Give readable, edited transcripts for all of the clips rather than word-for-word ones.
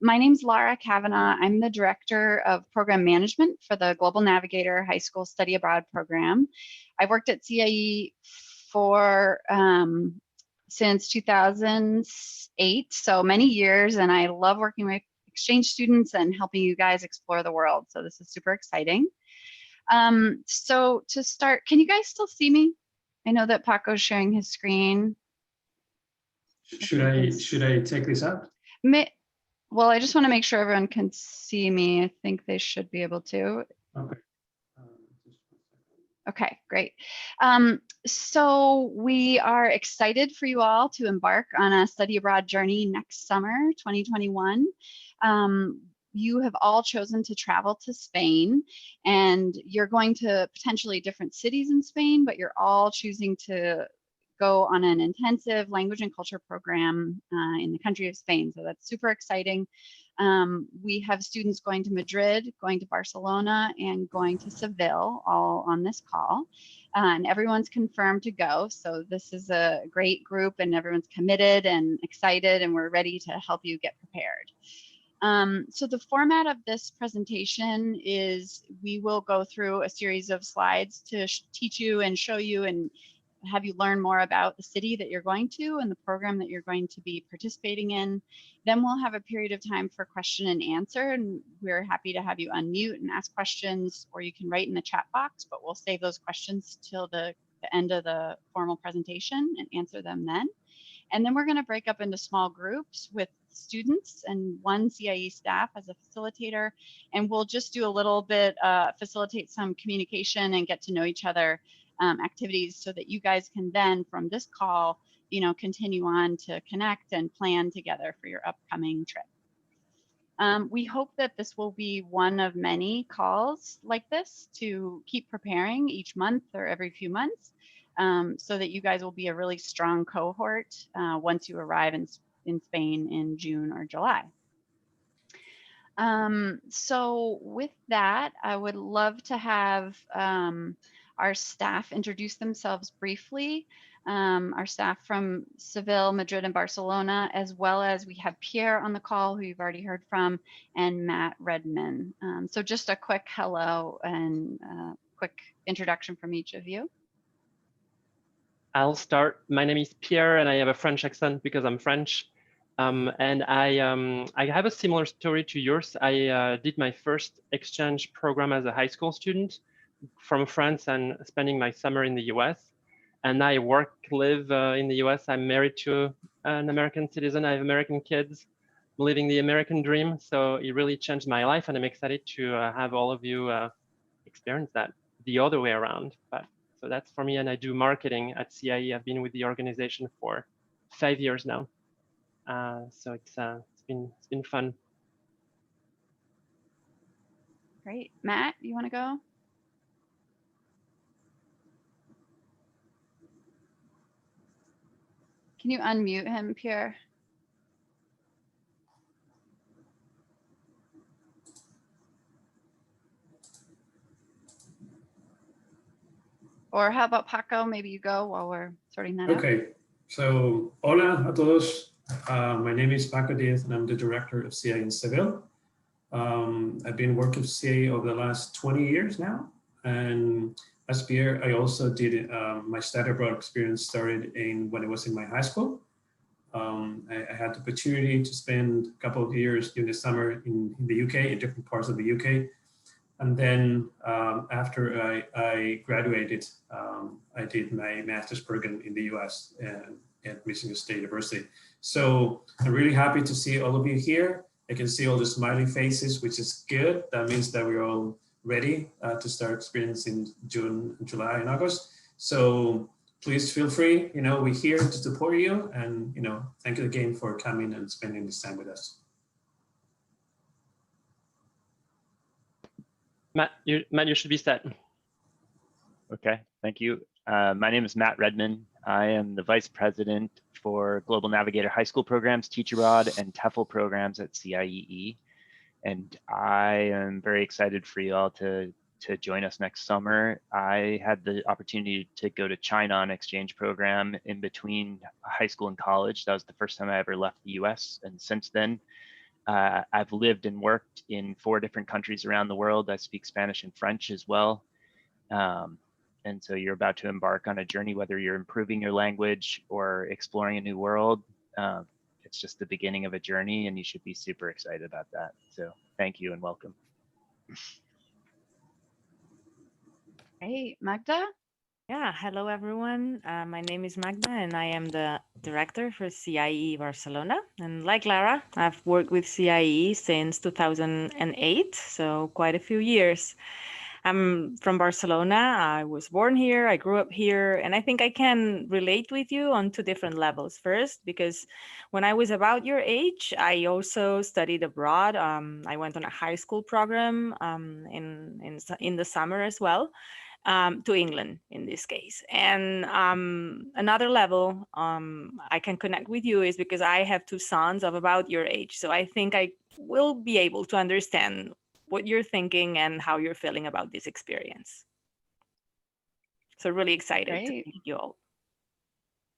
My name's Laura Kavanaugh. I'm the Director of Program Management for the Global Navigator High School Study Abroad program. I worked at CIE for since 2008, so many years, and I love working with exchange students and helping you guys explore the world. So this is super exciting. So to start, can you guys still see me? I know that Paco's sharing his screen. Should I take this out? Well, I just want to make sure everyone can see me. I think they should be able to. Okay. Okay, great. So we are excited for you all to embark on a study abroad journey next summer, 2021. You have all chosen to travel to Spain, and you're going to potentially different cities in Spain, but you're all choosing to go on an intensive language and culture program in the country of Spain. So that's super exciting. We have students going to Madrid, going to Barcelona, and going to Seville, all on this call. And everyone's confirmed to go. So this is a great group and everyone's committed and excited, and we're ready to help you get prepared. So the format of this presentation is we will go through a series of slides to teach you and show you and have you learn more about the city that you're going to and the program that you're going to be participating in. Then we'll have a period of time for question and answer, and we're happy to have you unmute and ask questions, or you can write in the chat box, but we'll save those questions till the end of the formal presentation and answer them then. And then we're going to break up into small groups with students and one CIE staff as a facilitator, and we'll just do a little bit, facilitate some communication and get to know each other activities so that you guys can then from this call, continue on to connect and plan together for your upcoming trip. We hope that this will be one of many calls like this to keep preparing each month or every few months so that you guys will be a really strong cohort once you arrive in Spain in June or July. So with that, I would love to have our staff introduce themselves briefly. Our staff from Seville, Madrid, and Barcelona, as well as we have Pierre on the call, who you've already heard from, and Matt Redman. So just a quick hello and quick introduction from each of you. I'll start. My name is Pierre, and I have a French accent because I'm French. And I have a similar story to yours. I did my first exchange program as a high school student from France and spending my summer in the US. And I work, live in the US. I'm married to an American citizen. I have American kids, living the American dream. So it really changed my life, and I'm excited to have all of you experience that the other way around. But so that's for me, and I do marketing at CIE. I've been with the organization for 5 years now. So it's been fun. Great. Matt, you want to go? Can you unmute him, Pierre? Or how about Paco? Maybe you go while we're sorting that out. Okay. So, hola a todos. My name is Paco Diaz, and I'm the director of CIE in Seville. I've been working with CIE over the last 20 years now. And as Pierre, I also did my study abroad experience started when I was in my high school. I had the opportunity to spend a couple of years during the summer in the UK, in different parts of the UK. And then after I graduated, I did my master's program in the US at Michigan State University. So I'm really happy to see all of you here. I can see all the smiling faces, which is good. That means that we're all ready to start experiencing June, July, and August. So please feel free. We're here to support you, and thank you again for coming and spending this time with us. Matt, you should be set. Okay, thank you. My name is Matt Redman. I am the Vice President for Global Navigator High School Programs, Teach Abroad, and TEFL programs at CIEE. And I am very excited for you all to join us next summer. I had the opportunity to go to China on exchange program in between high school and college. That was the first time I ever left the US. And since then, I've lived and worked in 4 different countries around the world. I speak Spanish and French as well. And so you're about to embark on a journey, whether you're improving your language or exploring a new world. It's just the beginning of a journey, and you should be super excited about that. So thank you and welcome. Great. Magda? Yeah, hello everyone. My name is Magda and I am the director for CIE Barcelona. And like Lara, I've worked with CIE since 2008, so quite a few years. I'm from Barcelona. I was born here, I grew up here, and I think I can relate with you on 2 different levels. First, because when I was about your age, I also studied abroad. I went on a high school program in the summer as well. To England in this case. And another level I can connect with you is because I have 2 sons of about your age. So I think I will be able to understand what you're thinking and how you're feeling about this experience. So really excited to Great. meet you all.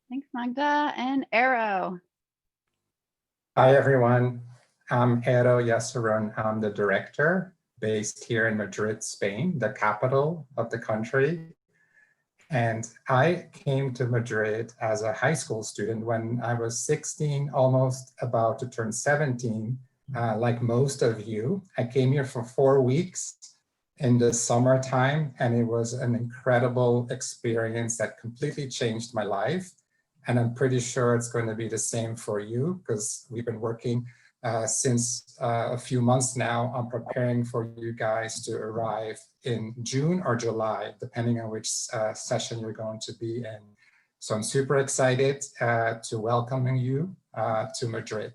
Thanks, Magda. And Eero. Hi, everyone. I'm Eero Yasaron. I'm the director based here in Madrid, Spain, the capital of the country. And I came to Madrid as a high school student when I was 16, almost about to turn 17. Like most of you, I came here for 4 weeks in the summertime, and it was an incredible experience that completely changed my life. And I'm pretty sure it's going to be the same for you, because we've been working since a few months now on preparing for you guys to arrive in June or July, depending on which session you're going to be in. So I'm super excited to welcoming you to Madrid.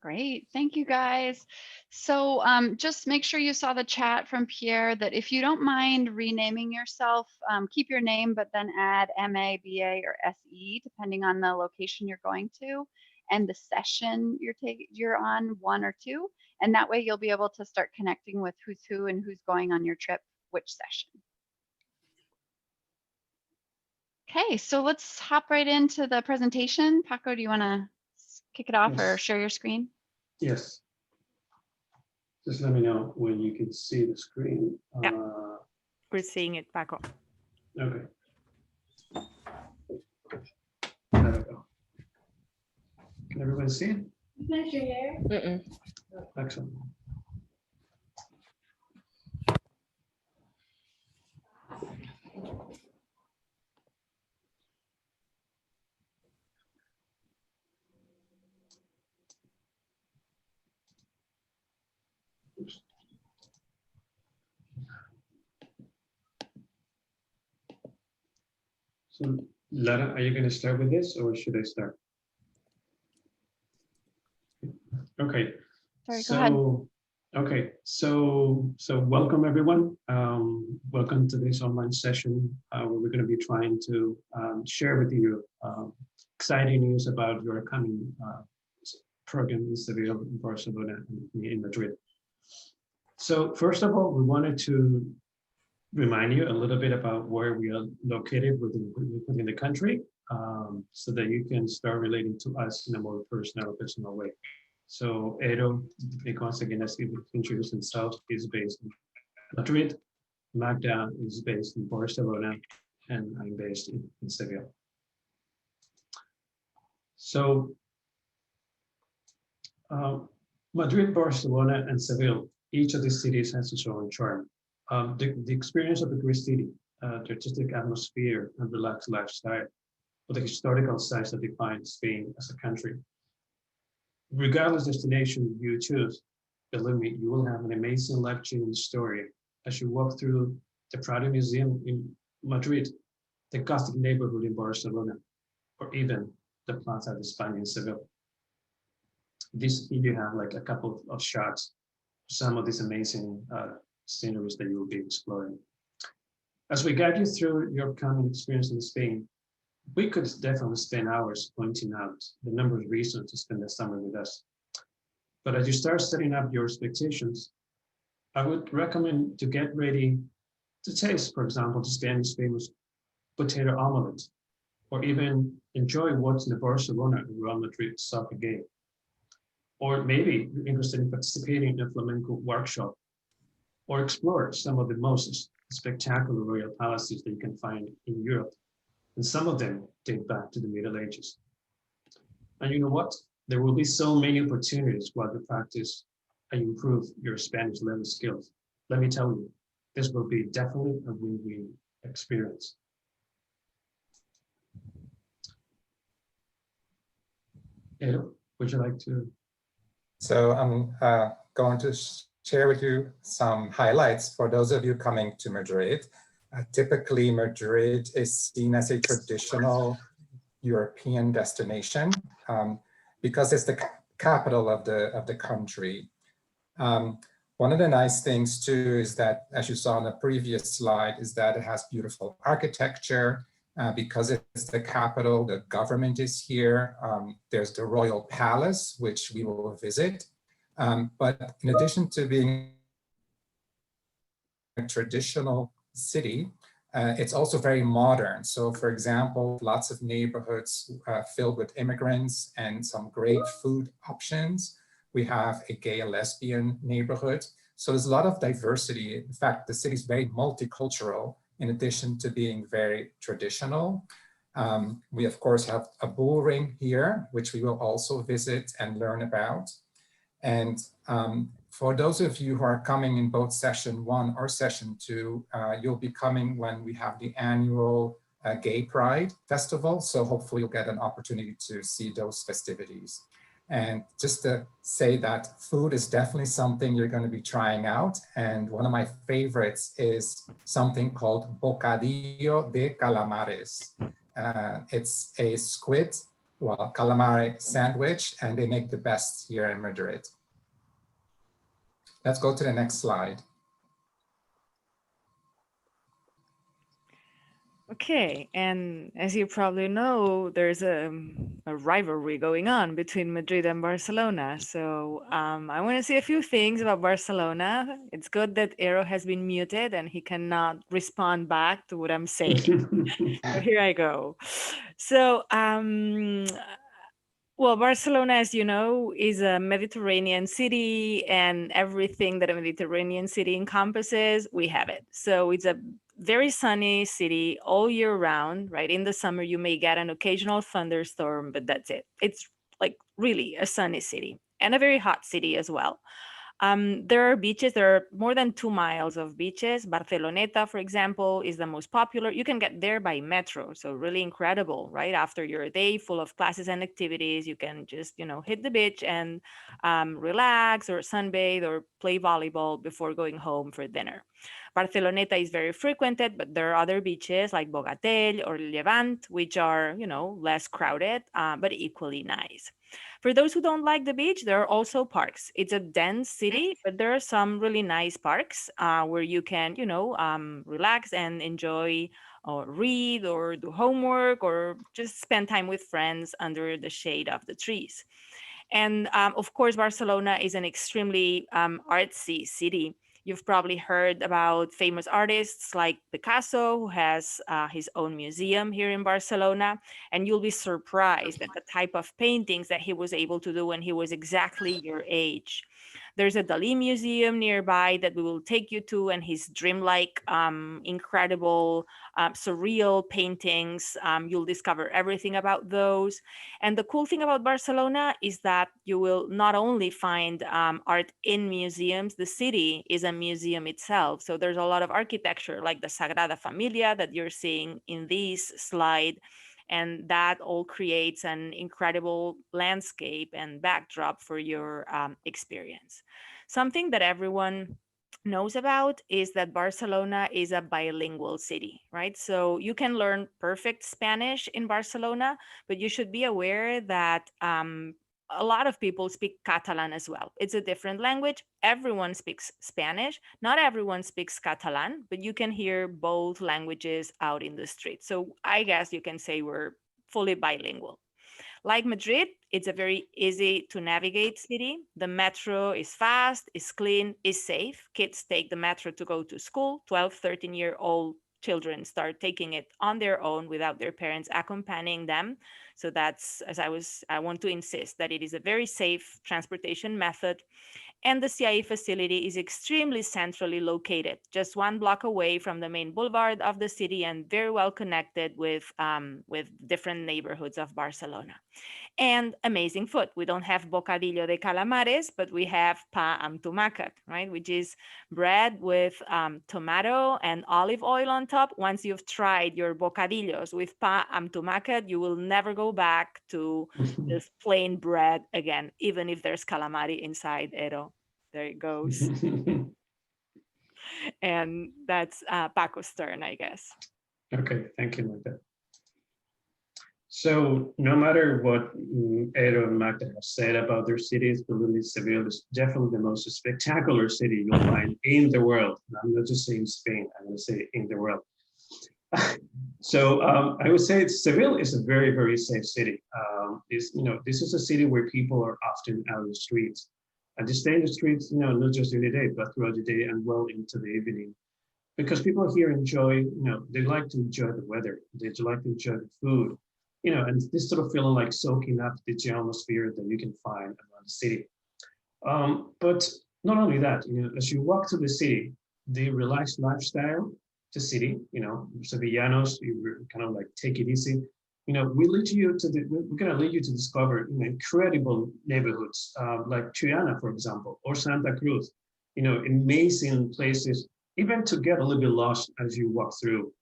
Great. Thank you, guys. So just make sure you saw the chat from Pierre that if you don't mind renaming yourself, keep your name, but then add MA, BA, or SE, depending on the location you're going to and the session you're on, 1 or 2. And that way you'll be able to start connecting with who's who and who's going on your trip, which session. Okay, so let's hop right into the presentation. Paco, do you want to kick it off or share your screen? Yes. Just let me know when you can see the screen. Yeah. We're seeing it, Paco. Okay. There we go. Can everybody see it? Finish your hair? Excellent. Oops. So, Lara, are you going to start with this, or should I start? Okay. Sorry, go ahead. Okay, so welcome everyone. Welcome to this online session where we're going to be trying to share with you exciting news about your coming program in Seville, in Barcelona, and in Madrid. So first of all, we wanted to remind you a little bit about where we are located within the country, so that you can start relating to us in a more personal way. So Eero, once again, as he introduced himself, is based in Madrid. Magda is based in Barcelona, and I'm based in Seville. So Madrid, Barcelona, and Seville, each of these cities has its own charm. The experience of a great city, the artistic atmosphere and relaxed lifestyle, or the historical sites that define Spain as a country. Regardless destination you choose, believe me, you will have an amazing life-changing story as you walk through the Prado Museum in Madrid, the Gothic neighborhood in Barcelona, or even the Plaza de España in Seville. This you have like a couple of shots, some of these amazing sceneries that you will be exploring. As we guide you through your coming experience in Spain, we could definitely spend hours pointing out the number of reasons to spend the summer with us. But as you start setting up your expectations, I would recommend to get ready to taste, for example, the Spanish famous potato omelette, or even enjoy watching the Barcelona and Real Madrid soccer game. Or maybe you're interested in participating in a flamenco workshop or explore some of the most spectacular royal palaces that you can find in Europe. And some of them date back to the Middle Ages. And you know what? There will be so many opportunities while you practice and improve your Spanish level skills. Let me tell you, this will be definitely a win-win experience. Eero, would you like to? So I'm going to share with you some highlights for those of you coming to Madrid. Typically, Madrid is seen as a traditional European destination because it's the capital of the country. One of the nice things too is that, as you saw on the previous slide, is that it has beautiful architecture. Because it's the capital, the government is here. There's the Royal Palace, which we will visit. But in addition to being a traditional city, it's also very modern. So for example, lots of neighborhoods filled with immigrants and some great food options. We have a gay and lesbian neighborhood. So there's a lot of diversity. In fact, the city is very multicultural in addition to being very traditional. We of course have a bull ring here, which we will also visit and learn about. And for those of you who are coming in both session 1 or session 2, you'll be coming when we have the annual Gay Pride Festival. So hopefully you'll get an opportunity to see those festivities. And just to say that food is definitely something you're going to be trying out. And one of my favorites is something called bocadillo de calamares. It's a squid, well, calamari sandwich, and they make the best here in Madrid. Let's go to the next slide. Okay, and as you probably know, there's a rivalry going on between Madrid and Barcelona. So I want to say a few things about Barcelona. It's good that Eero has been muted and he cannot respond back to what I'm saying. So here I go. So, well, Barcelona, as you know, is a Mediterranean city, and everything that a Mediterranean city encompasses, we have it. So it's a very sunny city all year round, right? In the summer, you may get an occasional thunderstorm, but that's it. It's like really a sunny city and a very hot city as well. There are beaches, there are more than 2 miles of beaches. Barceloneta, for example, is the most popular. You can get there by metro, so really incredible, right? After your day full of classes and activities, you can just, hit the beach and relax or sunbathe or play volleyball before going home for dinner. Barceloneta is very frequented, but there are other beaches like Bogatell or Levant, which are, less crowded, but equally nice. For those who don't like the beach, there are also parks. It's a dense city, but there are some really nice parks where you can, relax and enjoy or read or do homework or just spend time with friends under the shade of the trees. And of course, Barcelona is an extremely artsy city. You've probably heard about famous artists like Picasso, who has his own museum here in Barcelona. And you'll be surprised at the type of paintings that he was able to do when he was exactly your age. There's a Dalí museum nearby that we will take you to, and his dreamlike, incredible, surreal paintings. You'll discover everything about those. And the cool thing about Barcelona is that you will not only find art in museums, the city is a museum itself. So there's a lot of architecture like the Sagrada Familia that you're seeing in this slide. And that all creates an incredible landscape and backdrop for your experience. Something that everyone knows about is that Barcelona is a bilingual city, right? So you can learn perfect Spanish in Barcelona, but you should be aware that a lot of people speak Catalan as well. It's a different language. Everyone speaks Spanish. Not everyone speaks Catalan, but you can hear both languages out in the street. So I guess you can say we're fully bilingual. Like Madrid, it's a very easy to navigate city. The metro is fast, is clean, is safe. Kids take the metro to go to school. 12, 13-year-old children start taking it on their own without their parents accompanying them. So that's, as I want to insist that it is a very safe transportation method. And the CIE facility is extremely centrally located, just 1 block away from the main boulevard of the city and very well connected with different neighborhoods of Barcelona. And amazing food. We don't have bocadillo de calamares, but we have pa amb tomacat, right? Which is bread with tomato and olive oil on top. Once you've tried your bocadillos with pa amb tomacat, you will never go back to just plain bread again, even if there's calamari inside, Eero. There it goes. And that's Paco's turn, I guess. Okay, thank you, Magda. So no matter what Eero and Magda have said about their cities, Madrid and Seville is definitely the most spectacular city you'll find in the world. And I'm not just saying Spain, I'm going to say in the world. So I would say Seville is a very, very safe city. This is a city where people are often out in the streets. And they stay in the streets, not just during the day, but throughout the day and well into the evening. Because people here enjoy, they like to enjoy the weather. They like to enjoy the food, and this sort of feeling like soaking up the atmosphere that you can find around the city. But not only that, as you walk through the city, the relaxed lifestyle, the city, Sevillanos, you kind of like take it easy. We're going to lead you to discover incredible neighborhoods like Triana, for example, or Santa Cruz, amazing places, even to get a little bit lost as you walk through.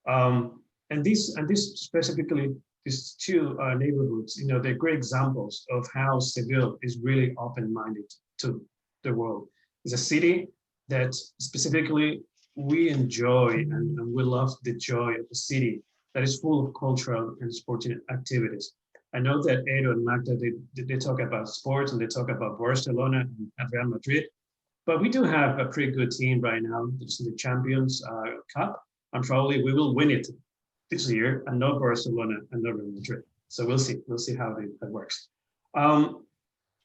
And this specifically, these two neighborhoods, they're great examples of how Seville is really open-minded to the world. It's a city that specifically we enjoy and we love the joy of the city that is full of cultural and sporting activities. I know that Eero and Magda, they talk about sports and they talk about Barcelona and Real Madrid, but we do have a pretty good team right now. It's the Champions Cup, and probably we will win it this year, and not Barcelona and not Real Madrid. So we'll see how that works.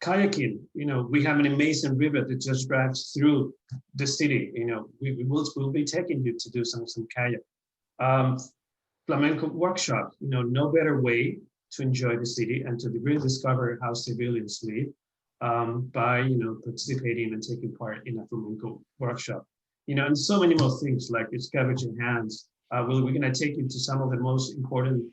Kayaking, we have an amazing river that just drives through the city. We'll be taking you to do some kayak. Flamenco workshop, no better way to enjoy the city and to really discover how civilians live by participating and taking part in a flamenco workshop. And so many more things like scavenging hands. We're going to take you to some of the most important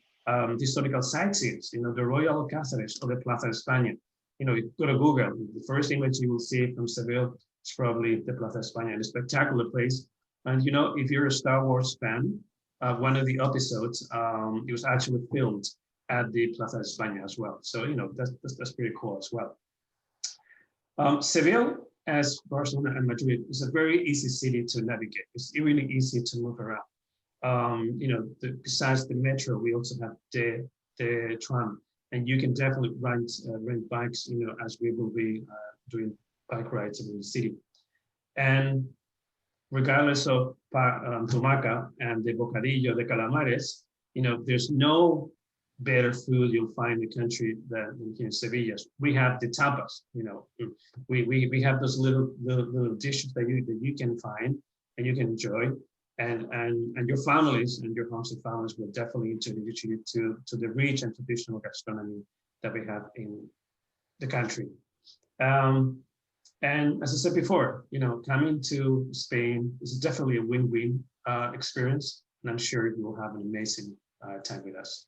historical sightseeings, the Royal Alcázares or the Plaza España. You go to Google, the first image you will see from Seville is probably the Plaza España, a spectacular place. And if you're a Star Wars fan, one of the episodes, it was actually filmed at the Plaza España as well. So, that's pretty cool as well. Seville, as Barcelona and Madrid, is a very easy city to navigate. It's really easy to move around. Besides the metro, we also have the tram, and you can definitely rent bikes, as we will be doing bike rides in the city. And regardless of tomaca and the bocadillo de calamares, there's no better food you'll find in the country than here in Sevilla. We have the tapas, we have those little dishes that you can find and you can enjoy, and your families and your homesick families will definitely introduce you to the rich and traditional gastronomy that we have in the country. And as I said before, coming to Spain is definitely a win-win experience, and I'm sure you will have an amazing time with us.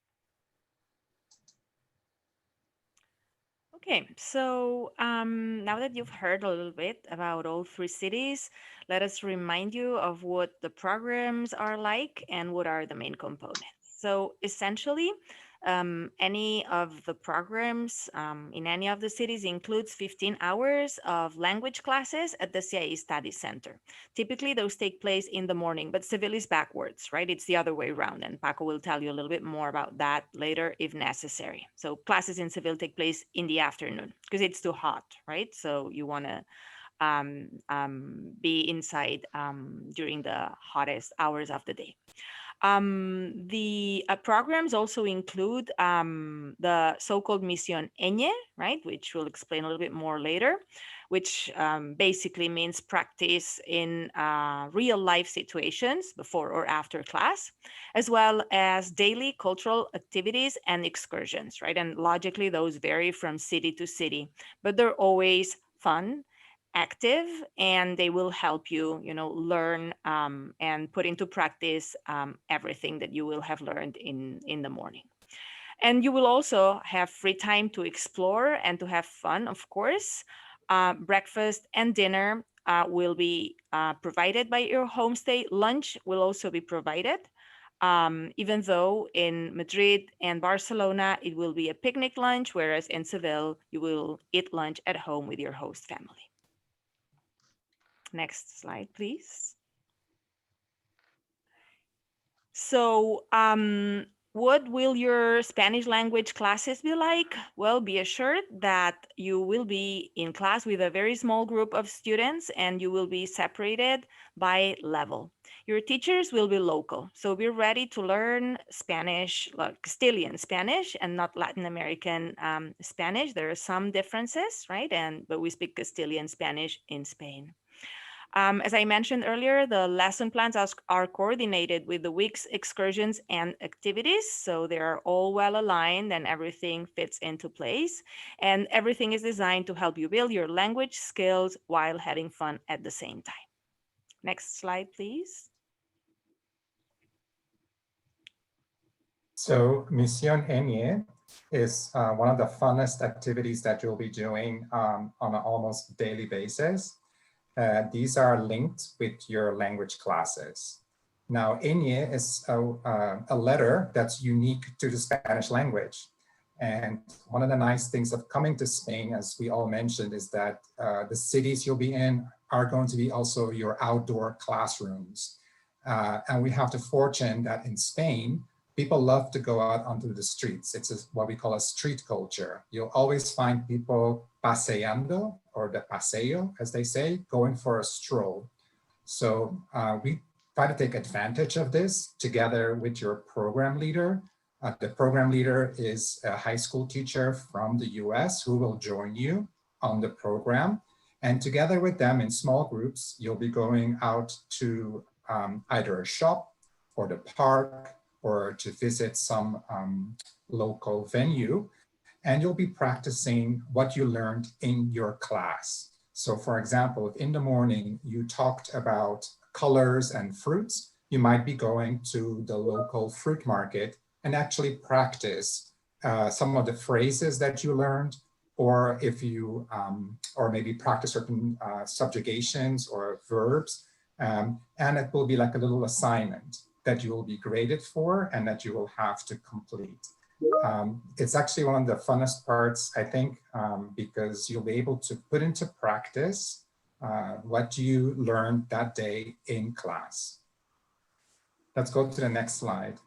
Okay, so now that you've heard a little bit about all 3 cities, let us remind you of what the programs are like and what are the main components. So essentially, any of the programs in any of the cities includes 15 hours of language classes at the CIE Study Center. Typically, those take place in the morning, but Seville is backwards, right? It's the other way around, and Paco will tell you a little bit more about that later if necessary. So classes in Seville take place in the afternoon because it's too hot, right? So you want to be inside during the hottest hours of the day. The programs also include the so-called Misión Ñ, right, which we'll explain a little bit more later, which basically means practice in real life situations before or after class, as well as daily cultural activities and excursions, right? And logically, those vary from city to city, but they're always fun, active, and they will help you, learn and put into practice everything that you will have learned in the morning. And you will also have free time to explore and to have fun, of course. Breakfast and dinner will be provided by your homestay. Lunch will also be provided. Even though in Madrid and Barcelona, it will be a picnic lunch, whereas in Seville, you will eat lunch at home with your host family. Next slide, please. So, what will your Spanish language classes be like? Well, be assured that you will be in class with a very small group of students and you will be separated by level. Your teachers will be local, so be ready to learn Spanish, like Castilian Spanish and not Latin American Spanish. There are some differences, right? But we speak Castilian Spanish in Spain. As I mentioned earlier, the lesson plans are coordinated with the week's excursions and activities. So they are all well aligned and everything fits into place. And everything is designed to help you build your language skills while having fun at the same time. Next slide, please. So Misión Ñ is one of the funnest activities that you'll be doing on an almost daily basis. These are linked with your language classes. Now, Ñ is a letter that's unique to the Spanish language. And one of the nice things of coming to Spain, as we all mentioned, is that the cities you'll be in are going to be also your outdoor classrooms. And we have the fortune that in Spain, people love to go out onto the streets. It's what we call a street culture. You'll always find people paseando, or the paseo, as they say, going for a stroll. So we try to take advantage of this together with your program leader. The program leader is a high school teacher from the US who will join you on the program. And together with them in small groups, you'll be going out to either a shop or the park or to visit some local venue. And you'll be practicing what you learned in your class. So for example, if in the morning you talked about colors and fruits, you might be going to the local fruit market and actually practice some of the phrases that you learned, or if you, or maybe practice certain subjugations or verbs. And it will be like a little assignment that you will be graded for and that you will have to complete. It's actually one of the funnest parts, I think, because you'll be able to put into practice what you learned that day in class. Let's go to the next slide.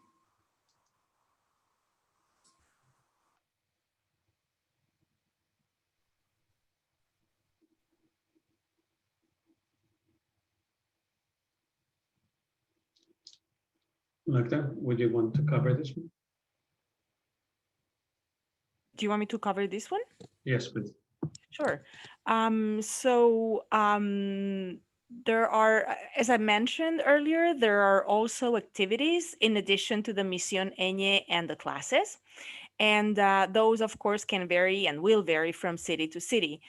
Magda, would you want to cover this one? Do you want me to cover this one? Yes, please. Sure. There are, as I mentioned earlier, there are also activities in addition to the Misión Ñ and the classes. And those, of course, can vary and will vary from city to city.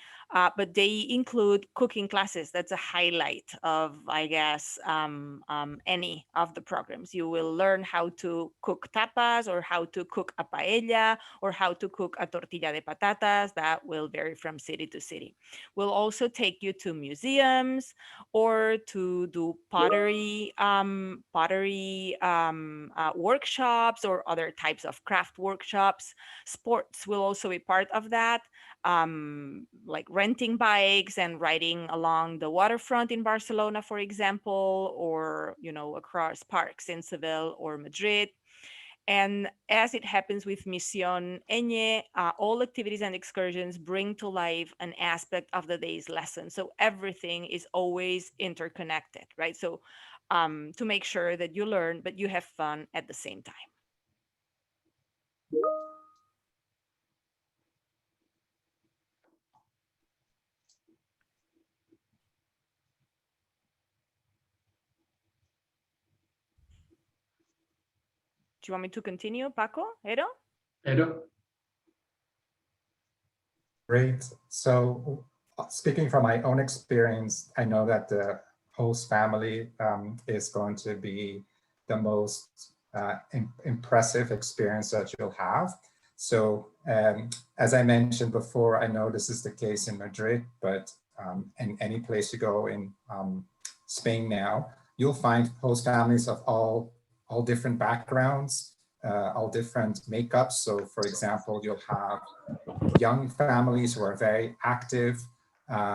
But they include cooking classes. That's a highlight of, I guess, any of the programs. You will learn how to cook tapas, or how to cook a paella, or how to cook a tortilla de patatas. That will vary from city to city. We'll also take you to museums or to do pottery workshops or other types of craft workshops. Sports will also be part of that, like renting bikes and riding along the waterfront in Barcelona, for example, or across parks in Seville or Madrid. And as it happens with Misión Ñ, all activities and excursions bring to life an aspect of the day's lesson. So everything is always interconnected, right? So to make sure that you learn, but you have fun at the same time. Do you want me to continue, Paco, Eero? Eero? Great. So speaking from my own experience, I know that the host family is going to be the most impressive experience that you'll have. So as I mentioned before, I know this is the case in Madrid, but in any place you go in Spain now, you'll find host families of all different backgrounds, all different makeups. So for example, you'll have young families who are very active.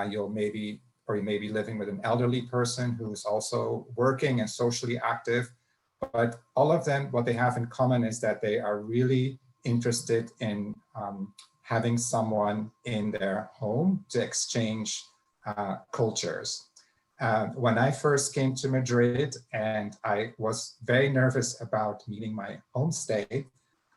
You may be living with an elderly person who's also working and socially active. But all of them, what they have in common is that they are really interested in having someone in their home to exchange cultures. When I first came to Madrid and I was very nervous about meeting my homestay,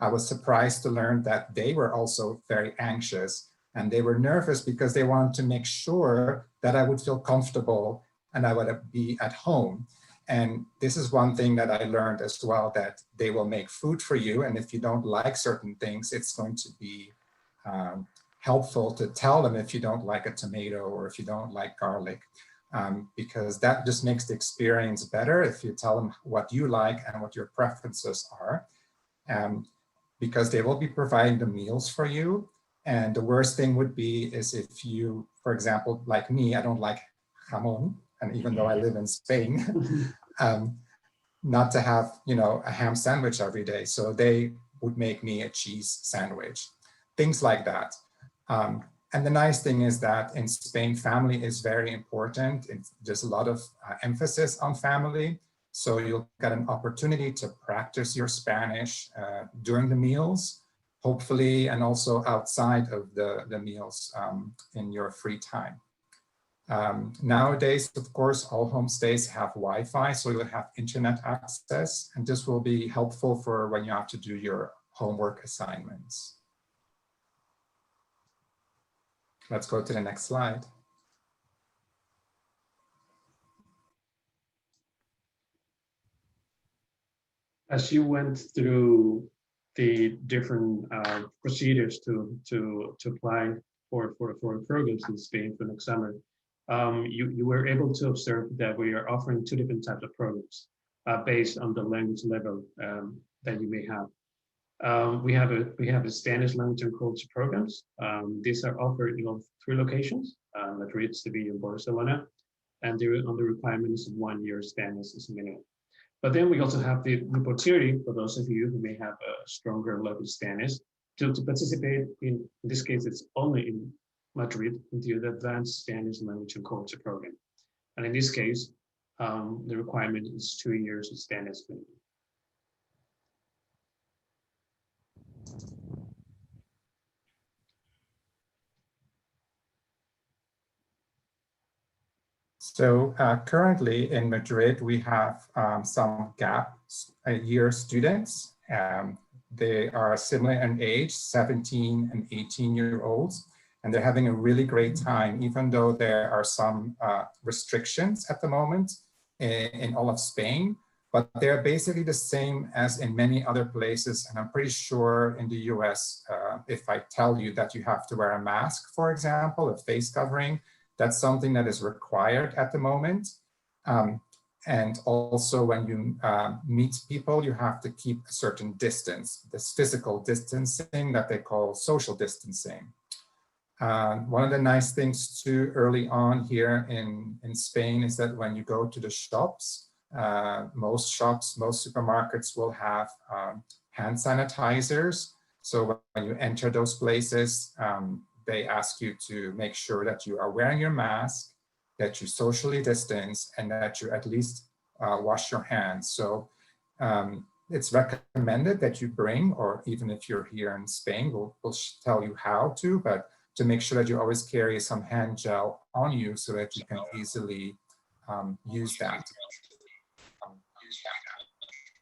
I was surprised to learn that they were also very anxious and they were nervous because they wanted to make sure that I would feel comfortable and I would be at home. And this is one thing that I learned as well, that they will make food for you. And if you don't like certain things, it's going to be helpful to tell them if you don't like a tomato or if you don't like garlic, because that just makes the experience better if you tell them what you like and what your preferences are. Because they will be providing the meals for you. And the worst thing would be is if you, for example, like me, I don't like jamon, and even though I live in Spain, not to have, a ham sandwich every day. So they would make me a cheese sandwich, things like that. And the nice thing is that in Spain, family is very important. There's a lot of emphasis on family. So you'll get an opportunity to practice your Spanish during the meals, hopefully, and also outside of the meals in your free time. Nowadays, of course, all homestays have Wi-Fi, so you'll have internet access, and this will be helpful for when you have to do your homework assignments. Let's go to the next slide. As you went through the different procedures to apply for programs in Spain for next summer, you were able to observe that we are offering two different types of programs based on the language level that you may have. We have a Spanish language and culture programs. These are offered in all three locations: Madrid, Seville, and Barcelona, and they're on the requirements of 1 year Spanish as a minimum. But then we also have the opportunity for those of you who may have a stronger level of Spanish to participate in this case, it's only in Madrid, into the advanced Spanish language and culture program. And in this case, the requirement is 2 years of Spanish. So currently in Madrid, we have some gap year students. They are similar in age, 17 and 18-year-olds, and they're having a really great time, even though there are some restrictions at the moment in all of Spain, but they're basically the same as in many other places. And I'm pretty sure in the US, if I tell you that you have to wear a mask, for example, a face covering, that's something that is required at the moment. And also when you meet people, you have to keep a certain distance, this physical distancing that they call social distancing. One of the nice things too early on here in Spain is that when you go to the shops, most supermarkets will have hand sanitizers. So when you enter those places, they ask you to make sure that you are wearing your mask, that you socially distance, and that you at least wash your hands. So it's recommended that you bring, or even if you're here in Spain, we'll tell you how to, but to make sure that you always carry some hand gel on you so that you can easily use that.